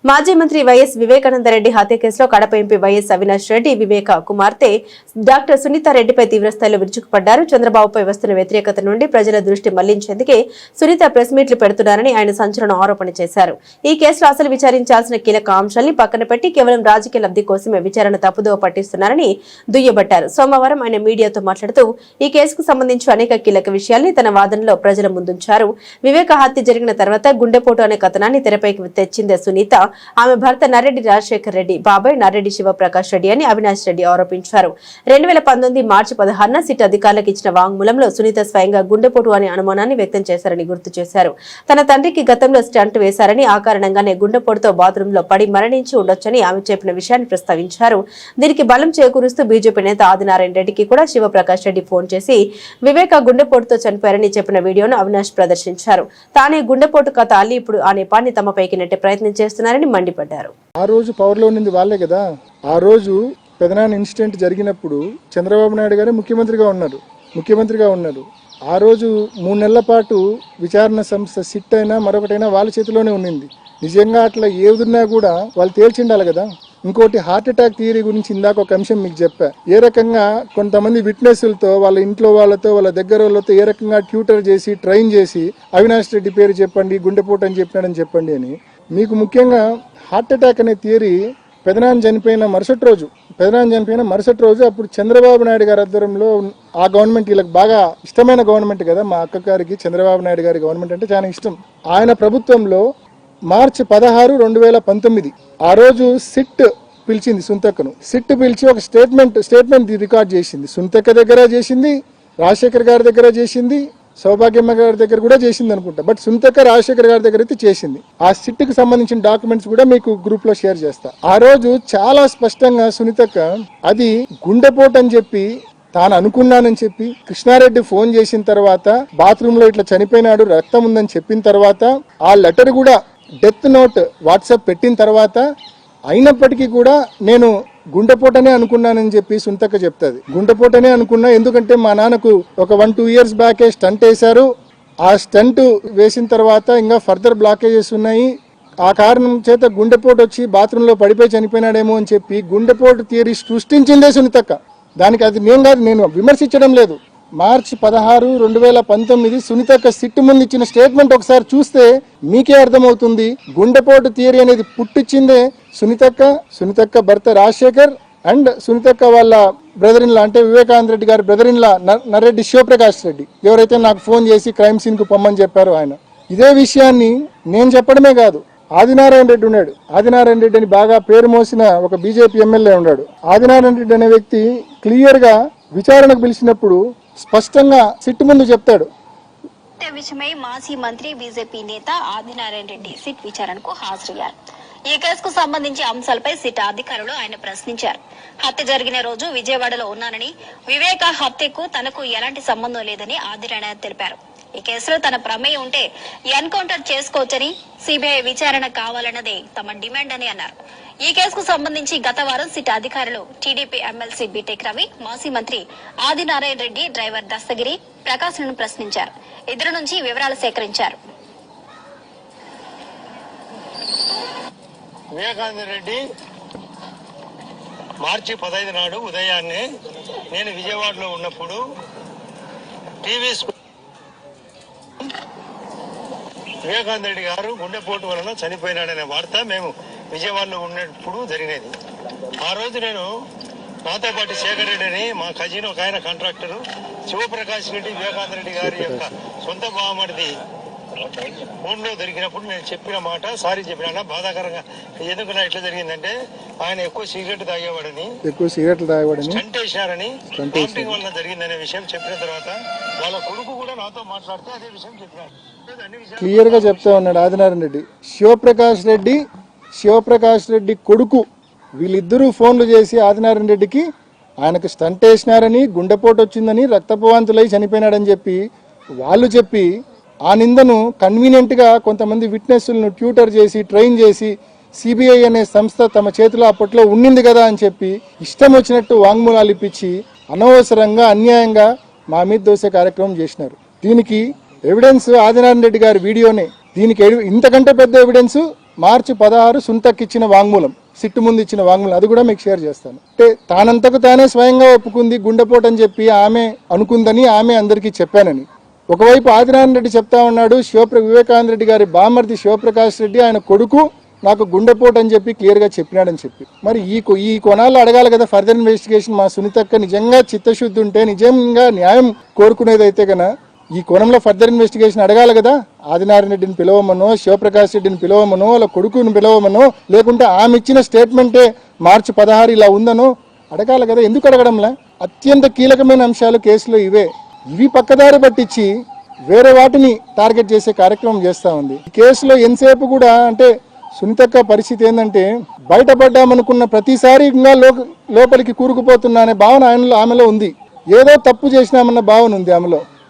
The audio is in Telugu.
మాజీ మంత్రి వైఎస్ వివేకానందరెడ్డి హత్య కేసులో కడప ఎంపీ వైఎస్ అవినాష్ రెడ్డి వివేక కుమార్తె డాక్టర్ సునీతారెడ్డిపై తీవ్రస్థాయిలో విరుచుకుపడ్డారు. చంద్రబాబుపై వస్తున్న వ్యతిరేకత నుండి ప్రజల దృష్టి మళ్లించేందుకే సునీత ప్రెస్ మీట్లు పెడుతున్నారని ఆయన సంచలన ఆరోపణ చేశారు. ఈ కేసులో అసలు విచారించాల్సిన కీలక అంశాల్ని పక్కన పెట్టి కేవలం రాజకీయ లబ్ధి కోసమే విచారణ తప్పుదోవ పట్టిస్తున్నారని దుయ్యబట్టారు. సోమవారం ఆయన మీడియాతో మాట్లాడుతూ ఈ కేసుకు సంబంధించి అనేక కీలక విషయాల్ని తన వాదనలో ప్రజల ముందుంచారు. వివేక హత్య జరిగిన తర్వాత గుండెపోటు అనే కథనాన్ని తెరపైకి తెచ్చిందే సునీత. ఆమె భర్త నర్రెడ్డి రాజశేఖర్ రెడ్డి బాబాయ్ నర్రెడ్డి శివప్రకాష్ రెడ్డి అని అవినాష్ రెడ్డి ఆరోపించారు. 2019 మార్చి 16న సిట్ అధికారులకు ఇచ్చిన వాంగ్మూలంలో సునీత స్వయంగా గుండెపోటు అనే అనుమానాన్ని వ్యక్తం చేశారని గుర్తు చేశారు. తన తండ్రికి గతంలో స్టంట్ వేశారని ఆ కారణంగానే గుండెపోటుతో బాత్రూమ్ లో పడి మరణించి ఉండొచ్చని ఆమె చెప్పిన విషయాన్ని ప్రస్తావించారు. దీనికి బలం చేకూరుస్తూ బీజేపీ నేత ఆదినారాయణ రెడ్డికి కూడా శివప్రకాష్ రెడ్డి ఫోన్ చేసి వివేక గుండెపోటుతో చనిపోయారని చెప్పిన వీడియోను అవినాష్ ప్రదర్శించారు. తానే గుండెపోటు కథ అల్లి ఇప్పుడు ఆ నేపాన్ని తమపైకి నెట్టే ప్రయత్నం చేస్తున్నారని మండిపడ్డారు. ఆ రోజు పవర్ లో ఉన్నది వాళ్ళే కదా. ఆ రోజు పెదనాన్న ఇన్సిడెంట్ జరిగినప్పుడు చంద్రబాబు నాయుడు గారే ముఖ్యమంత్రిగా ఉన్నారు. ఆ రోజు 3 నెలల పాటు విచారణ సంస్థ సిట్ అయినా మరొకటైనా వాళ్ళ చేతిలోనే ఉన్నింది. నిజంగా అట్లా ఏదున్నా కూడా వాళ్ళు తేల్చిండాలి కదా. ఇంకోటి హార్ట్ అటాక్ థియరీ గురించి ఇందాక ఒక అంశం మీకు చెప్పా. ఏ రకంగా కొంతమంది విట్నెస్లతో వాళ్ళ ఇంట్లో వాళ్ళతో వాళ్ళ దగ్గర వాళ్ళతో ఏ రకంగా ట్యూటర్ చేసి ట్రైన్ చేసి అవినాష్ రెడ్డి పేరు చెప్పండి గుండెపోటు అని చెప్పినాడని చెప్పండి అని. మీకు ముఖ్యంగా హార్ట్ అటాక్ అనే థియరీ పెదనాన్న చనిపోయిన మరుసటి రోజు అప్పుడు చంద్రబాబు నాయుడు గారి ఆధ్వర్యంలో ఆ గవర్నమెంట్ వీళ్ళకి బాగా ఇష్టమైన గవర్నమెంట్ కదా. మా అక్క గారికి చంద్రబాబు నాయుడు గారి గవర్నమెంట్ అంటే చాలా ఇష్టం. ఆయన ప్రభుత్వంలో మార్చి 16, 2019 ఆ రోజు సిట్ పిలిచింది సునీతక్కను. సిట్ పిలిచి ఒక స్టేట్మెంట్ రికార్డ్ చేసింది. సునీతక్క దగ్గర చేసింది, రాజశేఖర్ గారి దగ్గర చేసింది, సౌభాగ్యమ్మ గారి దగ్గర కూడా చేసింది అనుకుంటా. బట్ సునీతక్క రాజశేఖర్ గారి దగ్గర అయితే చేసింది. ఆ సిట్ కి సంబంధించిన డాక్యుమెంట్స్ కూడా మీకు గ్రూప్ లో షేర్ చేస్తా. ఆ రోజు చాలా స్పష్టంగా సునీతక్క అది గుండెపోటు అని చెప్పి తాను అనుకున్నానని చెప్పి, కృష్ణారెడ్డి ఫోన్ చేసిన తర్వాత బాత్రూమ్ లో ఇట్లా చనిపోయినాడు రక్తం ఉందని చెప్పిన తర్వాత, ఆ లెటర్ కూడా డెత్ నోట్ వాట్సాప్ పెట్టిన తర్వాత అయినప్పటికీ కూడా నేను గుండెపోటనే అనుకున్నానని చెప్పి సునీతక్క చెప్తుంది. గుండెపోటనే అనుకున్నా, ఎందుకంటే మా నాన్నకు ఒక 1-2 years బ్యాకే స్టంట్ వేశారు. ఆ స్టంట్ వేసిన తర్వాత ఇంకా ఫర్దర్ బ్లాకేజెస్ ఉన్నాయి. ఆ కారణం చేత గుండెపోటు వచ్చి బాత్రూంలో పడిపోయి చనిపోయినాడేమో అని చెప్పి గుండెపోటు థియరీ సృష్టించిందే సునీతక్క. దానికి అది నేను విమర్శించడం లేదు. మార్చి 16, 2019 సునీతక్క సిట్ ముందు ఇచ్చిన స్టేట్మెంట్ ఒకసారి చూస్తే మీకే అర్థమవుతుంది. గుండెపోటు థియరీ అనేది పుట్టించిందే సునీతక్క భర్త రాజశేఖర్ అండ్ సునీతక్క వాళ్ళ బ్రదర్ ఇన్ లా అంటే వివేకానంద రెడ్డి గారి brother in law Narreddy Shivprakash Reddy ఎవరైతే నాకు ఫోన్ చేసి క్రైమ్ సీన్ కు పొమ్మని చెప్పారో ఆయన. ఇదే విషయాన్ని నేను చెప్పడమే కాదు, ఆదినారాయణ రెడ్డి ఉన్నాడు. ఆదినారాయణ రెడ్డి అని బాగా పేరు మోసిన ఒక బీజేపీ ఎమ్మెల్యే ఉన్నాడు. ఆదినారాయణ రెడ్డి అనే వ్యక్తి క్లియర్ గా విచారణకు పిలిచినప్పుడు స్పష్టంగా సిట్ ముందు చెప్తాడు. విషయమై మాజీ మంత్రి బీజేపీ నేత ఆదినారాయణ రెడ్డి సిట్ విచారణకు హాజరయ్యారు. ఈ కేసుకు సంబంధించి అంశాలపై సిట్ అధికారులు ఆయన ప్రశ్నించారు. హత్య జరిగిన రోజు విజయవాడలో ఉన్నానని, వివేక హత్యకు తనకు ఎలాంటి సంబంధం లేదని ఆదినారాయణ తెలిపారు. ఈ కేసులో తన ప్రమేయం ఉంటే ఎన్కౌంటర్ చేసుకోవచ్చని, సిబిఐ విచారణ కావాలన్నదే తమ డిమాండ్ అని అన్నారు. ఈ కేసుకు సంబంధించి గత వారం సిట్ అధికారులు టీడీపీ ఎమ్మెల్సీ బీటెక్ రవి, మాజీ మంత్రి ఆదినారాయణ రెడ్డి, డ్రైవర్ దస్తగిరి ప్రకాశ్లను ప్రశ్నించారు. ఇద్దరు నుంచి వివరాలు సేకరించారు. వివేకానంద రెడ్డి మార్చి 15 నాడు ఉదయాన్నే నేను విజయవాడలో ఉన్నప్పుడు టీవీ వివేకానంద రెడ్డి గారు గుండెపోటు వలన చనిపోయినాడనే వార్త మేము విజయవాడలో ఉన్నప్పుడు జరిగినది. ఆ రోజు నేను నాతో పాటు శేఖర్ రెడ్డి అని మా కజిన్ ఒక ఆయన కాంట్రాక్టరు, శివప్రకాష్ రెడ్డి వివేకానంద రెడ్డి గారి యొక్క సొంత బావమరిది ఫోన్ లో దొరికినప్పుడు నేను చెప్పిన మాట సారీ చెప్పినా బాధాకరంగా. ఎందుకన్నా ఇట్లా జరిగిందంటే ఆయన ఎక్కువ సిగరెట్లు తాగేవాడని స్టంట్ వేసినారని కాంపింగ్ వల్ల జరిగిందనే విషయం చెప్పిన తర్వాత వాళ్ళ కొడుకు కూడా నాతో మాట్లాడితే అదే విషయం చెప్పినారు. క్లియర్ గా చెప్తా ఉన్నాడు ఆదినారాయణ రెడ్డి. శివప్రకాష్ రెడ్డి కొడుకు వీళ్ళిద్దరూ ఫోన్లు చేసి ఆదినారాయణ రెడ్డికి ఆయనకు స్టంట్ వేసినారని, గుండెపోటు వచ్చిందని, రక్తపవాంతులై చనిపోయినాడని చెప్పి వాళ్ళు చెప్పి ఆ నిందను కన్వీనియంట్ గా కొంతమంది విట్నెస్లను ట్యూటర్ చేసి ట్రైన్ చేసి సిబిఐ అనే సంస్థ తమ చేతిలో అప్పట్లో ఉండింది కదా అని చెప్పి ఇష్టం వచ్చినట్టు వాంగ్మూలాలు ఇప్పించి అనవసరంగా అన్యాయంగా మా మీద దోసే కార్యక్రమం చేసినారు. దీనికి ఎవిడెన్స్ ఆదినారాయణ రెడ్డి గారి వీడియోనే. దీనికి ఇంతకంటే పెద్ద ఎవిడెన్స్ మార్చి 16 సునీతకి ఇచ్చిన వాంగ్మూలం, సిట్టు ముందు ఇచ్చిన వాంగ్మూలం, అది కూడా మీకు షేర్ చేస్తాను. అంటే తానంతకు తానే స్వయంగా ఒప్పుకుంది గుండెపోటు అని చెప్పి ఆమె అనుకుందని, ఆమె అందరికీ చెప్పానని. ఒకవైపు ఆదినారాయణ రెడ్డి చెప్తా ఉన్నాడు, వివేకానంద రెడ్డి గారి బామర్ది శివప్రకాష్ రెడ్డి ఆయన కొడుకు నాకు గుండెపోటు అని చెప్పి క్లియర్గా చెప్పినాడని చెప్పి. మరి ఈ కోణాల్లో అడగాలి కదా ఫర్దర్ ఇన్వెస్టిగేషన్. మా సునీతక్క నిజంగా చిత్తశుద్ధి ఉంటే, నిజంగా న్యాయం కోరుకునేదైతే కన్నా ఈ కోణంలో ఫర్దర్ ఇన్వెస్టిగేషన్ అడగాలి కదా. ఆదినారాయణ రెడ్డిని పిలవమనో, శివప్రకాష్ రెడ్డిని పిలవమనో, వాళ్ళ కొడుకుని పిలవమనో, లేకుంటే ఆమె ఇచ్చిన స్టేట్మెంటే మార్చి 16 ఇలా ఉందనో అడగాలి కదా. ఎందుకు అడగడంలా? అత్యంత కీలకమైన అంశాలు కేసులో ఇవి పక్కదారి పట్టించి వేరే వాటిని టార్గెట్ చేసే కార్యక్రమం చేస్తూ ఉంది. ఈ కేసులో ఎంతసేపు కూడా అంటే సునీతక్క పరిస్థితి ఏంటంటే, బయటపడ్డామనుకున్న ప్రతిసారి ఇంకా లోపలికి కూరుకుపోతున్నా అనే భావన ఆమెలో ఉంది. ఏదో తప్పు చేసినామన్న భావన ఉంది ఆమెలో.